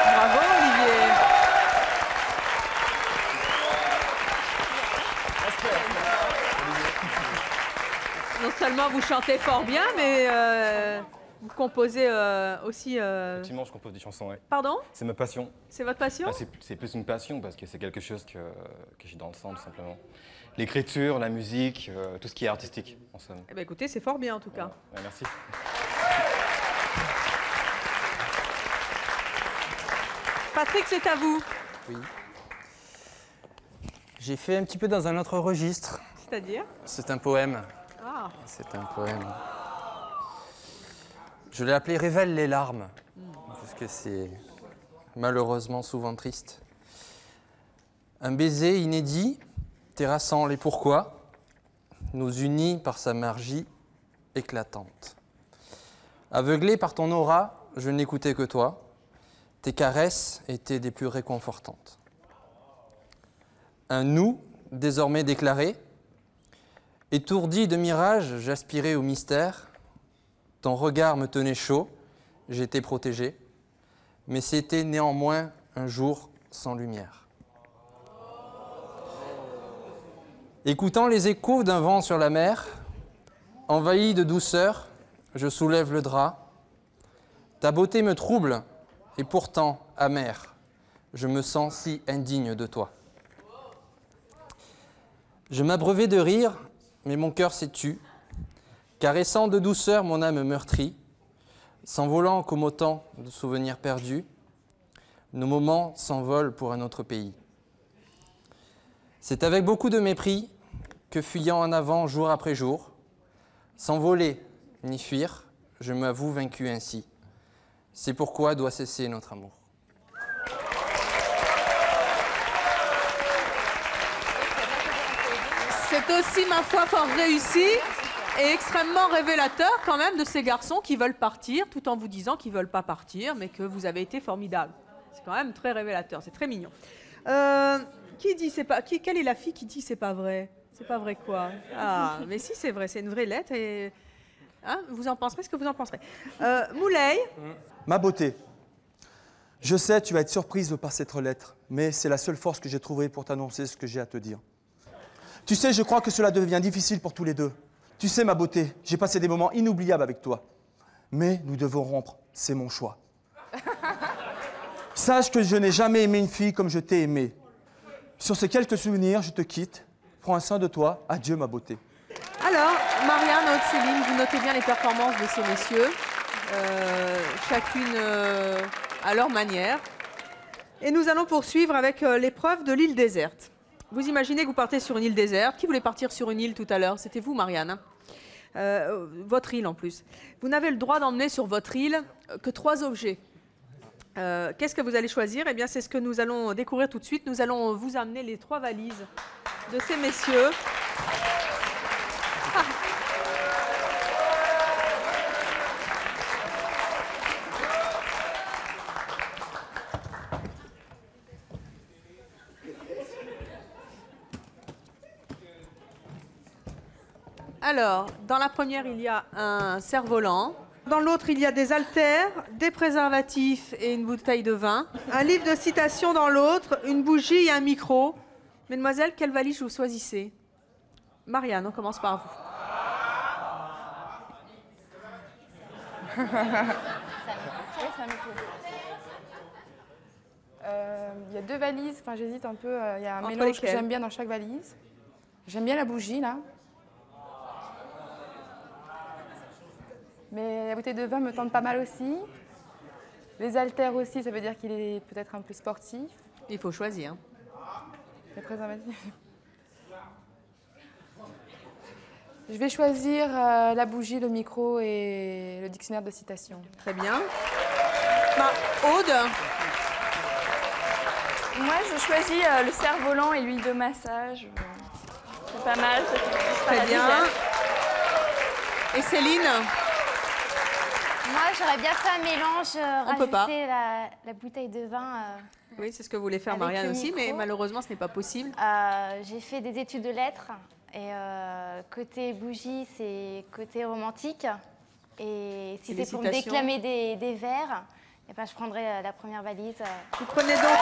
Bravo Olivier. Non seulement vous chantez fort bien, mais vous composez aussi... Effectivement, je compose des chansons, ouais. Pardon? C'est ma passion. C'est votre passion? Ah, c'est plus une passion parce que c'est quelque chose que j'ai dans le sang, tout simplement. L'écriture, la musique, tout ce qui est artistique, en somme. Eh bien, écoutez, c'est fort bien en tout cas. Ouais, merci. Patrick, c'est à vous. Oui. J'ai fait un petit peu dans un autre registre. C'est-à-dire? C'est un poème. Ah. C'est un poème. Je l'ai appelé Révèle les larmes, parce que c'est malheureusement souvent triste. Un baiser inédit, terrassant les pourquoi, nous unit par sa magie éclatante. Aveuglé par ton aura, je n'écoutais que toi. Tes caresses étaient des plus réconfortantes. Un nous, désormais déclaré. Étourdi de mirages, j'aspirais au mystère. Ton regard me tenait chaud, j'étais protégé. Mais c'était néanmoins un jour sans lumière. Écoutant les échos d'un vent sur la mer, envahi de douceur, je soulève le drap. Ta beauté me trouble, et pourtant amère. Je me sens si indigne de toi. Je m'abreuvais de rire, mais mon cœur s'est tu. Caressant de douceur mon âme meurtrie, s'envolant comme autant de souvenirs perdus, nos moments s'envolent pour un autre pays. C'est avec beaucoup de mépris que, fuyant en avant jour après jour, sans voler ni fuir, je m'avoue vaincu ainsi. C'est pourquoi doit cesser notre amour. C'est aussi, ma foi, fort réussi et extrêmement révélateur quand même de ces garçons qui veulent partir tout en vous disant qu'ils ne veulent pas partir, mais que vous avez été formidable. C'est quand même très révélateur, c'est très mignon. Qui dit c'est pas... Quelle est la fille qui dit c'est pas vrai? C'est pas vrai quoi? Ah, mais si c'est vrai, c'est une vraie lettre et... Hein, vous en penserez ce que vous en penserez. Moulay. Ma beauté, je sais tu vas être surprise par cette lettre, mais c'est la seule force que j'ai trouvée pour t'annoncer ce que j'ai à te dire. Tu sais, je crois que cela devient difficile pour tous les deux. Tu sais, ma beauté, j'ai passé des moments inoubliables avec toi. Mais nous devons rompre, c'est mon choix. Sache que je n'ai jamais aimé une fille comme je t'ai aimé. Sur ces quelques souvenirs, je te quitte. Prends soin de toi. Adieu, ma beauté. Alors, Marianne, Aude, Céline, vous notez bien les performances de ces messieurs, chacune à leur manière. Et nous allons poursuivre avec l'épreuve de l'île déserte. Vous imaginez que vous partez sur une île déserte. Qui voulait partir sur une île tout à l'heure? C'était vous, Marianne. Votre île en plus. Vous n'avez le droit d'emmener sur votre île que 3 objets. Qu'est-ce que vous allez choisir? Eh bien, c'est ce que nous allons découvrir tout de suite. Nous allons vous amener les 3 valises de ces messieurs. Ah. Alors, dans la première, il y a un cerf-volant. Dans l'autre, il y a des haltères, des préservatifs et une bouteille de vin. Un livre de citations dans l'autre, une bougie et un micro. Mesdemoiselles, quelle valise vous choisissez? Marianne, on commence par vous. Il y a 2 valises, enfin j'hésite un peu, il y a un Entre mélange que lesquelles? j'aime bien dans chaque valise. J'aime bien la bougie là. Mais la bouteille de vin me tente pas mal aussi. Les haltères aussi, ça veut dire qu'il est peut-être un peu sportif. Il faut choisir. Les préservatifs. Je vais choisir la bougie, le micro et le dictionnaire de citation. Très bien. Aude. Moi, je choisis le cerf-volant et l'huile de massage. C'est pas mal. Très bien. Et Céline? Moi, j'aurais bien fait un mélange, On peut pas. rajouter la bouteille de vin. Oui, c'est ce que voulait faire Avec Marianne le aussi, mais micro. malheureusement, ce n'est pas possible. J'ai fait des études de lettres et côté bougie, c'est côté romantique. Et si Et les c'est pour me citations déclamer des vers, eh ben, je prendrai la première valise. Vous prenez donc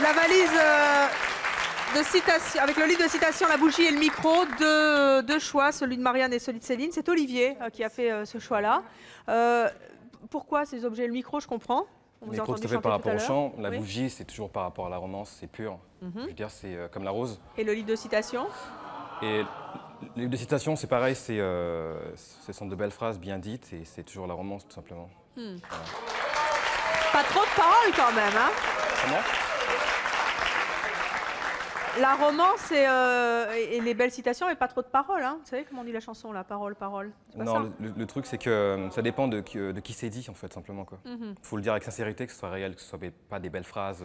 la valise de citation, avec le livre de citation, la bougie et le micro, deux choix, celui de Marianne et celui de Céline. C'est Olivier qui a fait ce choix-là. Pourquoi ces objets? Le micro, je comprends. On Le vous a micro, entendu tout à fait chanter par tout à rapport au l'heure. chant. La Oui. bougie, c'est toujours par rapport à la romance, c'est pur. Je veux dire, c'est comme la rose. Et le livre de citation? Et les livres de citation, c'est pareil, ce sont de belles phrases bien dites et c'est toujours la romance, tout simplement. Voilà. Pas trop de paroles quand même, hein? Comment? La romance et les belles citations, mais pas trop de paroles. Hein. Vous savez comment on dit la chanson, la parole, parole? C'est pas ça. Non, le truc, c'est que ça dépend de qui c'est dit, en fait, simplement. Il faut le dire avec sincérité, que ce soit réel, que ce ne soit pas des belles phrases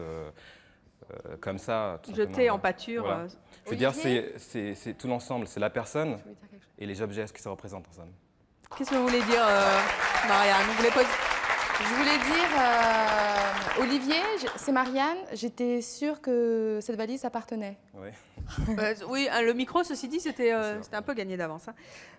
comme ça. tout Jeté simplement. en pâture. Voilà. Je veux dire, Olivier c'est tout l'ensemble, c'est la personne Je voulais dire quelque chose. et les objets, ce que ça représente ensemble. Qu'est-ce que vous voulez dire, Marianne? Vous voulez poser... Je voulais dire, Olivier, c'est Marianne, j'étais sûre que cette valise appartenait. Oui. Oui, le micro, ceci dit, c'était un peu gagné d'avance.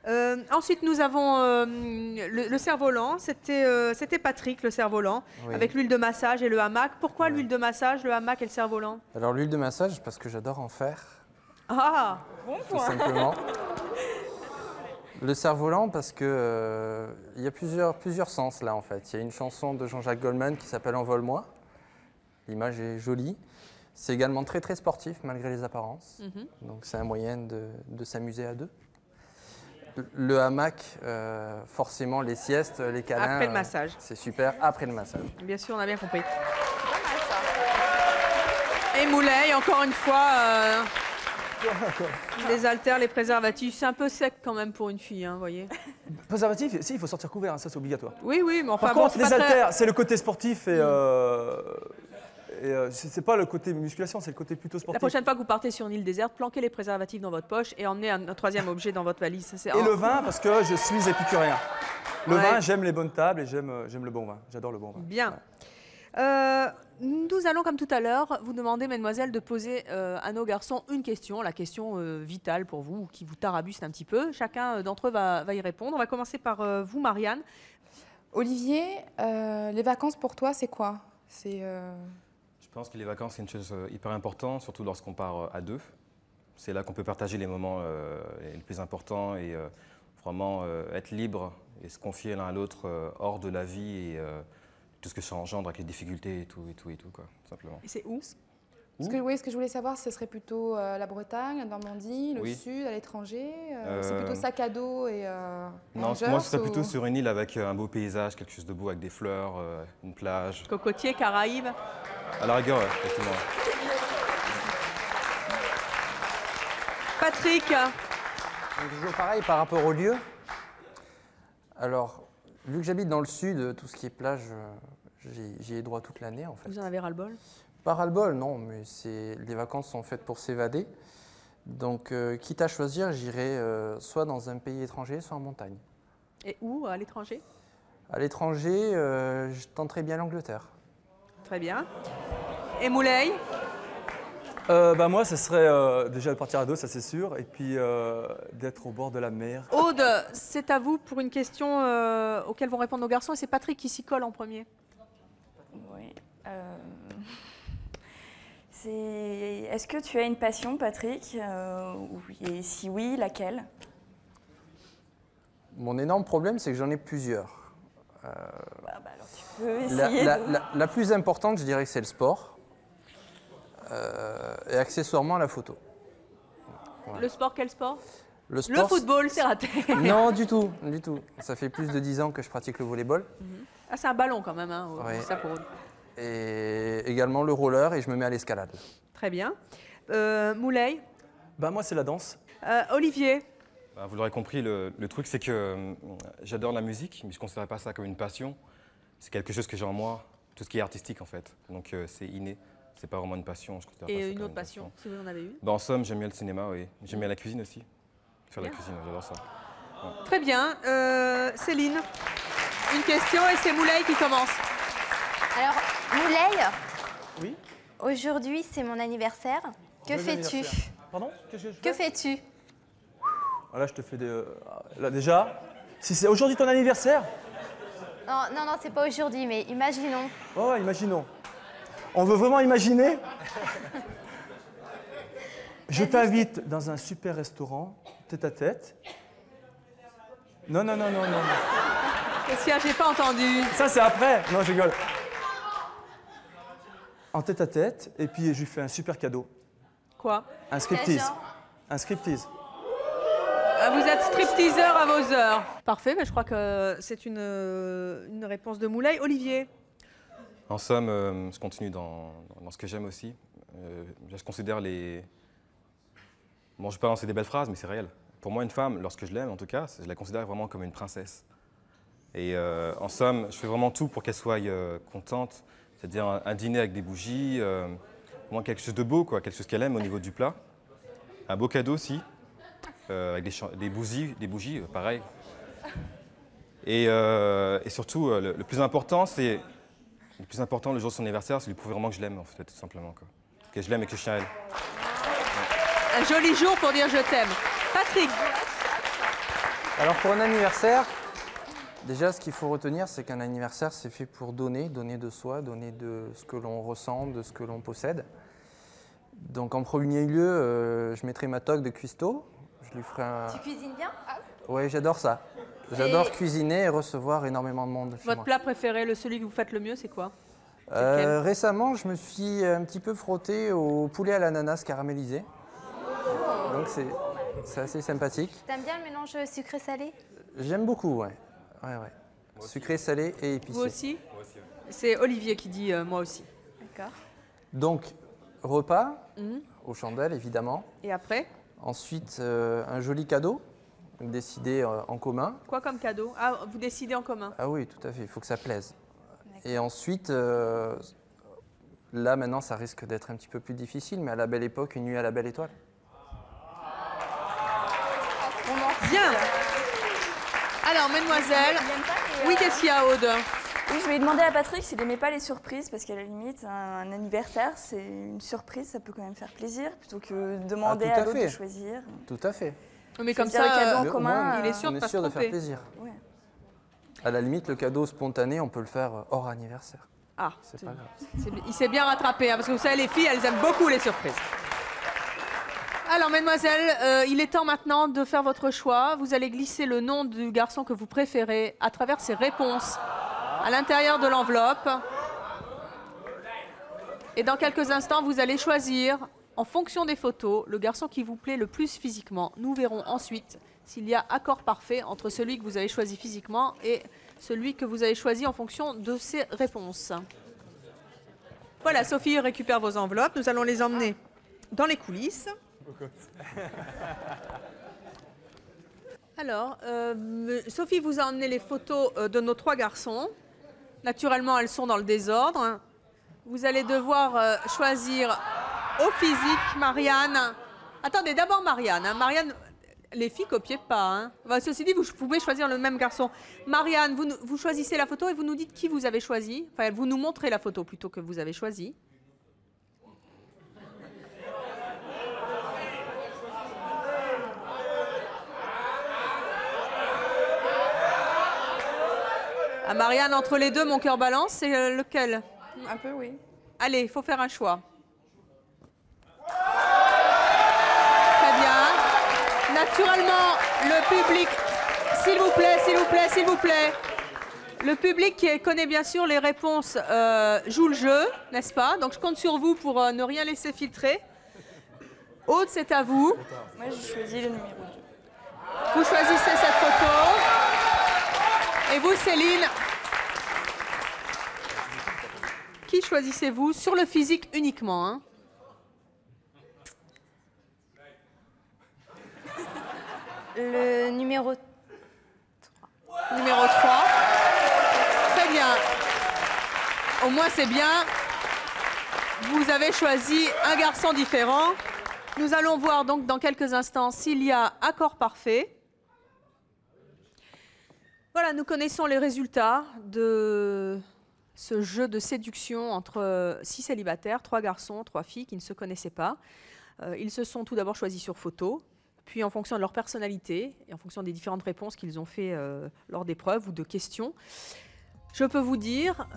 Hein. Ensuite, nous avons le cerf-volant. C'était Patrick, le cerf-volant, Oui. avec l'huile de massage et le hamac. Pourquoi l'huile de massage, le hamac et le cerf-volant? Alors l'huile de massage, parce que j'adore en faire, Ah, tout simplement. Le cerf-volant, parce que il y a plusieurs sens là en fait. Il y a une chanson de Jean-Jacques Goldman qui s'appelle Envole-moi. L'image est jolie. C'est également très très sportif malgré les apparences. Donc c'est un moyen de s'amuser à deux. Le hamac, forcément les siestes, les câlins. Après le massage. C'est super, après le massage. bien sûr, on a bien compris. Et Moulay, encore une fois, les haltères, les préservatifs, c'est un peu sec quand même pour une fille, hein, vous voyez. Préservatif, si, il faut sortir couvert, hein, ça c'est obligatoire. Oui, oui, mais enfin Par bon, contre, c'est les pas très- haltères, c'est le côté sportif et c'est pas le côté musculation, c'est le côté plutôt La sportif. prochaine fois que vous partez sur une île déserte, planquez les préservatifs dans votre poche et emmenez un troisième objet dans votre valise. Ça, c'est- Et le vin, parce que je suis épicurien. Le Ouais. vin, j'aime les bonnes tables et j'aime le bon vin. J'adore le bon vin. Bien. Nous allons, comme tout à l'heure, vous demander, mesdemoiselles, de poser à nos garçons une question, la question vitale pour vous, ou qui vous tarabuste un petit peu. Chacun d'entre eux va y répondre. On va commencer par vous, Marianne. Olivier, les vacances pour toi, c'est quoi? Je pense que les vacances, c'est une chose hyper importante, surtout lorsqu'on part à deux. C'est là qu'on peut partager les moments les plus importants et vraiment être libre et se confier l'un à l'autre hors de la vie et tout ce que ça engendre avec les difficultés et tout, quoi, tout simplement. Et c'est où? Ce que je voulais savoir, ce serait plutôt la Bretagne, la Normandie, le Oui. Sud, à l'étranger. C'est plutôt sac à dos et Non, Rangers, moi, ce serait ou- plutôt sur une île avec un beau paysage, quelque chose de beau avec des fleurs, une plage. Cocotier, Caraïbes. À la rigueur, ouais, effectivement. Patrick, Donc, toujours pareil par rapport au lieu. Alors, vu que j'habite dans le sud, tout ce qui est plage, j'y ai droit toute l'année en fait. vous en avez ras-le-bol? Pas ras-le-bol, non, mais les vacances sont faites pour s'évader. Donc, quitte à choisir, j'irai soit dans un pays étranger, soit en montagne. Et où? À l'étranger? À l'étranger, je tenterai bien l'Angleterre. Très bien. Et Moulay? Bah moi, ce serait déjà de partir à deux, ça c'est sûr, et puis d'être au bord de la mer. Aude, c'est à vous pour une question auquel vont répondre nos garçons. Et c'est Patrick qui s'y colle en premier. Oui. Est-ce que tu as une passion, Patrick Et si oui, laquelle? Mon énorme problème, c'est que j'en ai plusieurs. Alors tu peux essayer. La plus importante, je dirais que c'est le sport. Et accessoirement la photo. Voilà. Le sport, quel sport? Le sport, football, c'est raté. Non, du tout, du tout. Ça fait plus de 10 ans que je pratique le volleyball. Ah, c'est un ballon quand même, hein, Ouais. ça pour... Et également le roller et je me mets à l'escalade. Très bien. Moulay, Bah, moi, c'est la danse. Olivier, Bah, vous l'aurez compris, le truc c'est que j'adore la musique, mais je ne considère pas ça comme une passion. C'est quelque chose que j'ai en moi, tout ce qui est artistique en fait. Donc c'est inné, c'est pas vraiment une passion. Je considère pas ça et une comme autre passion, si vous en avez une. Bah, en somme, j'aime bien le cinéma, oui. J'aime bien la cuisine aussi. Faire la cuisine, j'adore ça. Très bien. Céline, une question et c'est Moulay qui commence. Alors, Moulay, Oui. aujourd'hui c'est mon anniversaire. Que fais-tu? Pardon? Qu'est-ce que je fais? Que fais-tu? Ah, là, je te fais des... Là, déjà, si c'est aujourd'hui ton anniversaire, Non, non, non, c'est pas aujourd'hui, mais imaginons. ouais, imaginons. On veut vraiment imaginer? Je t'invite dans un super restaurant, tête à tête. Non, non, non, non, non. Qu'est-ce qu'il y a? J'ai pas entendu. Ça, c'est après. Non, je rigole. En tête à tête, et puis je lui fais un super cadeau. Quoi? Un striptease. genre? Un striptease. Vous êtes stripteaseur à vos heures. Parfait, mais je crois que c'est une réponse de Moulay. Olivier, En somme, je continue dans ce que j'aime aussi. Je considère les... Bon, je ne vais pas lancer des belles phrases, mais c'est réel. Pour moi, une femme, lorsque je l'aime en tout cas, je la considère vraiment comme une princesse. Et en somme, je fais vraiment tout pour qu'elle soit contente. C'est-à-dire un dîner avec des bougies, vraiment quelque chose de beau, quoi, quelque chose qu'elle aime au niveau du plat. Un beau cadeau aussi, avec des bougies, pareil. Et surtout, le plus important, c'est... Le plus important, le jour de son anniversaire, c'est de lui prouver vraiment que je l'aime, en fait, tout simplement. Quoi. Que je l'aime et que je tiens à elle. un joli jour pour dire je t'aime. Patrick, Alors pour un anniversaire, déjà ce qu'il faut retenir, c'est qu'un anniversaire, c'est fait pour donner de soi, donner de ce que l'on ressent, de ce que l'on possède. Donc en premier lieu, je mettrai ma toque de cuistot. Je lui ferai un... Tu cuisines bien? Oui, j'adore ça. J'adore cuisiner et recevoir énormément de monde chez votre moi. plat préféré, celui que vous faites le mieux, c'est quoi? lequel Récemment, je me suis un petit peu frotté au poulet à l'ananas caramélisé. Donc c'est assez sympathique. T'aimes bien le mélange sucré-salé? J'aime beaucoup, ouais. Sucré, salé et épicé. Vous aussi? C'est Olivier qui dit moi aussi. D'accord. Donc, repas, aux chandelles, évidemment. Et après? Ensuite, un joli cadeau, décidé en commun. Quoi comme cadeau? Ah, vous décidez en commun. Ah oui, tout à fait, il faut que ça plaise. Et ensuite, là maintenant, ça risque d'être un petit peu plus difficile, mais à la belle époque, une nuit à la belle étoile. Bien. Alors, mesdemoiselles, oui, qu'est-ce qu'il y a, Aude? Oui, je vais demander à Patrick s'il n'aimait pas les surprises, parce qu'à la limite, un anniversaire, c'est une surprise, ça peut quand même faire plaisir, plutôt que demander tout à à l'autre fait. de choisir. Tout à fait. Mais comme Choisir le cadeau ça, en commun, il est sûr On de est pas se sûr de faire tromper. plaisir. Ouais. À la limite, le cadeau spontané, on peut le faire hors anniversaire. Ah, C'est pas grave. il s'est bien rattrapé, hein, parce que vous savez, les filles, elles aiment beaucoup les surprises. Alors, mesdemoiselles, il est temps maintenant de faire votre choix. Vous allez glisser le nom du garçon que vous préférez à travers ses réponses à l'intérieur de l'enveloppe. Et dans quelques instants, vous allez choisir, en fonction des photos, le garçon qui vous plaît le plus physiquement. Nous verrons ensuite s'il y a accord parfait entre celui que vous avez choisi physiquement et celui que vous avez choisi en fonction de ses réponses. Voilà, Sophie récupère vos enveloppes. Nous allons les emmener dans les coulisses. Alors, Sophie vous a emmené les photos de nos trois garçons. Naturellement, elles sont dans le désordre. Vous allez devoir choisir au physique, Marianne. Attendez, d'abord Marianne. Hein. Marianne, les filles, copiez pas. Hein. Enfin, ceci dit, vous pouvez choisir le même garçon. Marianne, vous choisissez la photo et vous nous dites qui vous avez choisi. Enfin, vous nous montrez la photo plutôt que vous avez choisi. Ah, Marianne, entre les deux, mon cœur balance, c'est lequel? Un peu, oui. Allez, il faut faire un choix. Très bien. Naturellement, le public, s'il vous plaît, s'il vous plaît, s'il vous plaît. Le public qui connaît bien sûr les réponses joue le jeu, n'est-ce pas? Donc je compte sur vous pour ne rien laisser filtrer. Aude, c'est à vous. Moi, j'ai choisi le numéro 2. Vous choisissez cette photo. Et vous, Céline, qui choisissez-vous sur le physique uniquement, hein? Le numéro 3. Numéro 3. Très bien. Au moins, c'est bien. Vous avez choisi un garçon différent. Nous allons voir donc dans quelques instants s'il y a accord parfait. Voilà, nous connaissons les résultats de ce jeu de séduction entre 6 célibataires, 3 garçons, 3 filles qui ne se connaissaient pas. Ils se sont tout d'abord choisis sur photo, puis en fonction de leur personnalité et en fonction des différentes réponses qu'ils ont fait lors d'épreuves ou de questions, je peux vous dire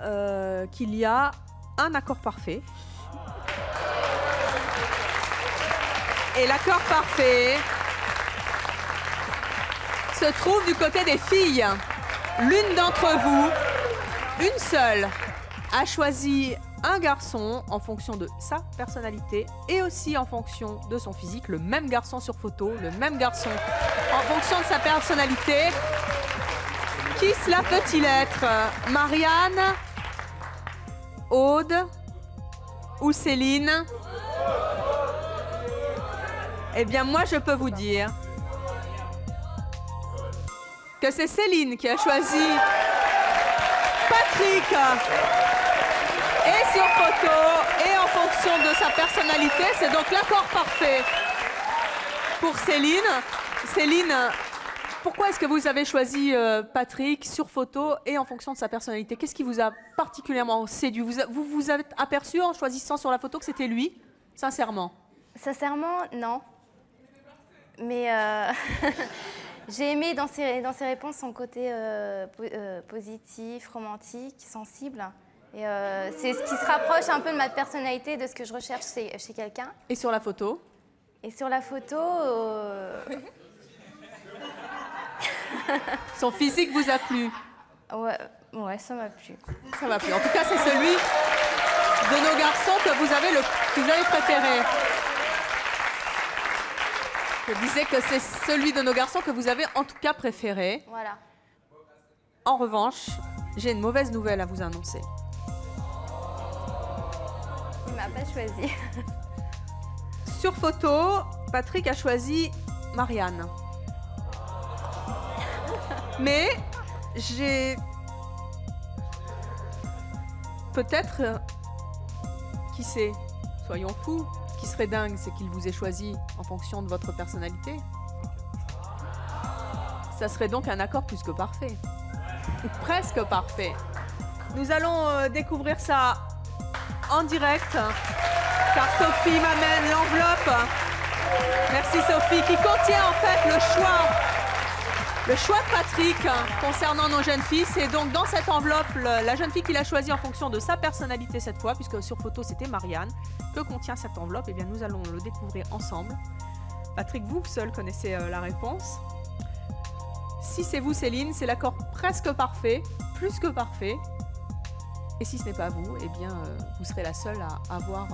qu'il y a un accord parfait. Et l'accord parfait se trouve du côté des filles. L'une d'entre vous, une seule, a choisi un garçon en fonction de sa personnalité et aussi en fonction de son physique. Le même garçon sur photo, le même garçon en fonction de sa personnalité. Qui cela peut-il être? Marianne, Aude ou Céline? Eh bien, moi, je peux vous dire que c'est Céline qui a choisi Patrick. Et sur photo, et en fonction de sa personnalité, c'est donc l'accord parfait pour Céline. Céline, pourquoi est-ce que vous avez choisi Patrick sur photo et en fonction de sa personnalité? Qu'est-ce qui vous a particulièrement séduit? Vous vous êtes aperçu en choisissant sur la photo que c'était lui? Sincèrement? Sincèrement, non. Mais j'ai aimé dans ses réponses son côté positif, romantique, sensible. Et c'est ce qui se rapproche un peu de ma personnalité, de ce que je recherche chez quelqu'un. Et sur la photo? Et sur la photo... Son physique vous a plu? Ouais, ça m'a plu. Ça m'a plu. En tout cas, c'est celui de nos garçons que vous avez préféré. Je disais que c'est celui de nos garçons que vous avez en tout cas préféré. Voilà. En revanche, j'ai une mauvaise nouvelle à vous annoncer. Il m'a pas choisi. Sur photo, Patrick a choisi Marianne. Mais j'ai peut-être, qui sait, soyons fous. Ce qui serait dingue, c'est qu'il vous ait choisi en fonction de votre personnalité. Ça serait donc un accord plus que parfait. Ou presque parfait. Nous allons découvrir ça en direct, car Sophie m'amène l'enveloppe. Merci Sophie, qui contient en fait le choix de Patrick concernant nos jeunes filles. C'est donc dans cette enveloppe la jeune fille qu'il a choisie en fonction de sa personnalité cette fois, puisque sur photo c'était Marianne. Que contient cette enveloppe? Eh bien, nous allons le découvrir ensemble. Patrick, vous seul connaissez la réponse. Si c'est vous, Céline, c'est l'accord presque parfait, plus que parfait. Et si ce n'est pas vous, eh bien, vous serez la seule à avoir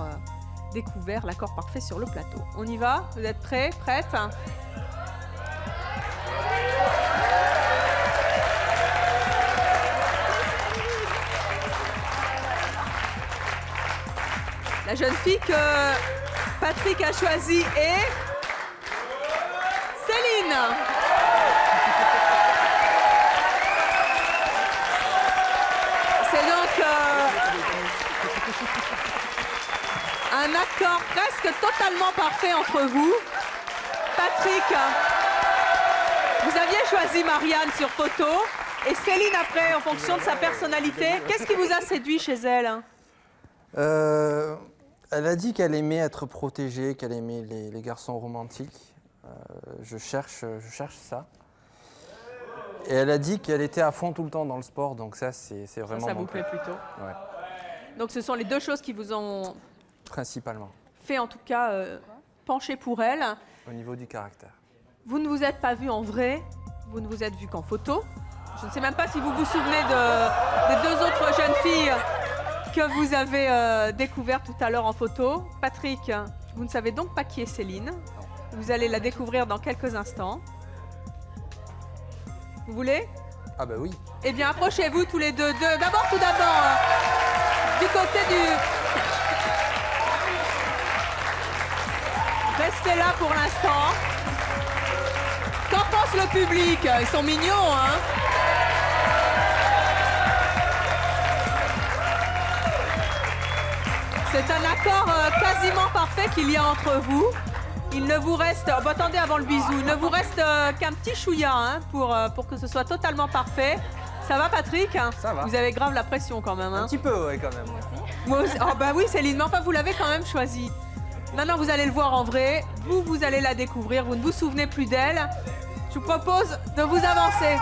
découvert l'accord parfait sur le plateau. On y va? Vous êtes prêts? Prêtes? La jeune fille que Patrick a choisie est Céline. C'est donc un accord presque totalement parfait entre vous. Patrick, vous aviez choisi Marianne sur photo et Céline après en fonction de sa personnalité. Qu'est-ce qui vous a séduit chez elle? Elle a dit qu'elle aimait être protégée, qu'elle aimait les garçons romantiques. Je cherche ça. Et elle a dit qu'elle était à fond tout le temps dans le sport, donc ça, c'est vraiment... Ça vous plaît plutôt? Ouais. Donc ce sont les deux choses qui vous ont... Principalement. Fait en tout cas pencher pour elle. Au niveau du caractère. Vous ne vous êtes pas vu en vrai, vous ne vous êtes vu qu'en photo. Je ne sais même pas si vous vous souvenez des deux autres jeunes filles que vous avez découvert tout à l'heure en photo. Patrick, vous ne savez donc pas qui est Céline. Vous allez la découvrir dans quelques instants. Vous voulez? Ah bah oui. Eh bien, approchez-vous tous les deux. D'abord, tout d'abord, du côté du... Restez là pour l'instant. Qu'en pense le public? Ils sont mignons, hein? C'est un accord quasiment parfait qu'il y a entre vous. Il ne vous reste... Oh, bah, attendez avant le bisou. Il ne vous reste qu'un petit chouïa hein, pour que ce soit totalement parfait. Ça va, Patrick? Ça va. Vous avez grave la pression quand même. Hein? Un petit peu, ouais, quand même. Moi aussi. Oh, bah oui, Céline, mais enfin, vous l'avez quand même choisi. Maintenant, vous allez le voir en vrai. Vous allez la découvrir. Vous ne vous souvenez plus d'elle. Je vous propose de vous avancer.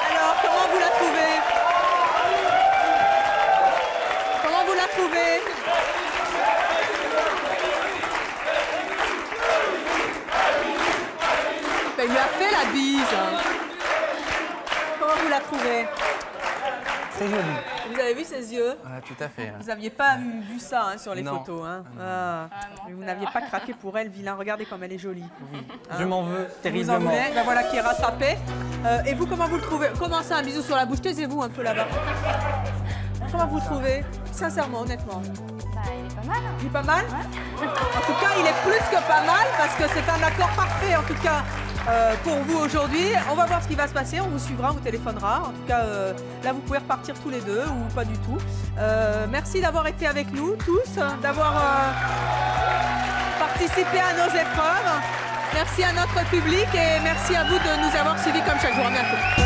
Alors, comment vous la trouvez? Comment vous la trouvez? Ben, il lui a fait la bise. Comment vous la trouvez? Très joli. Vous avez vu ses yeux? Ouais, tout à fait. Vous n'aviez pas vu ça hein, sur les Non. photos. Hein. Vous n'aviez pas craqué pour elle, vilain. Regardez comme elle est jolie. Oui. Hein? Je m'en veux Vous en terriblement. voulez? Ben voilà qui est rattrapé. Et vous, comment vous le trouvez? Commencez un bisou sur la bouche. Taisez-vous un peu là-bas. Comment vous le trouvez? Sincèrement, honnêtement. Bah, il est pas mal. Il est pas mal? En tout cas, il est plus que pas mal parce que c'est un accord parfait, en tout cas, pour vous aujourd'hui. On va voir ce qui va se passer. On vous suivra, on vous téléphonera. En tout cas, là, vous pouvez repartir tous les deux ou pas du tout. Merci d'avoir été avec nous tous, d'avoir participé à nos épreuves. Merci à notre public et merci à vous de nous avoir suivis comme chaque jour. À bientôt.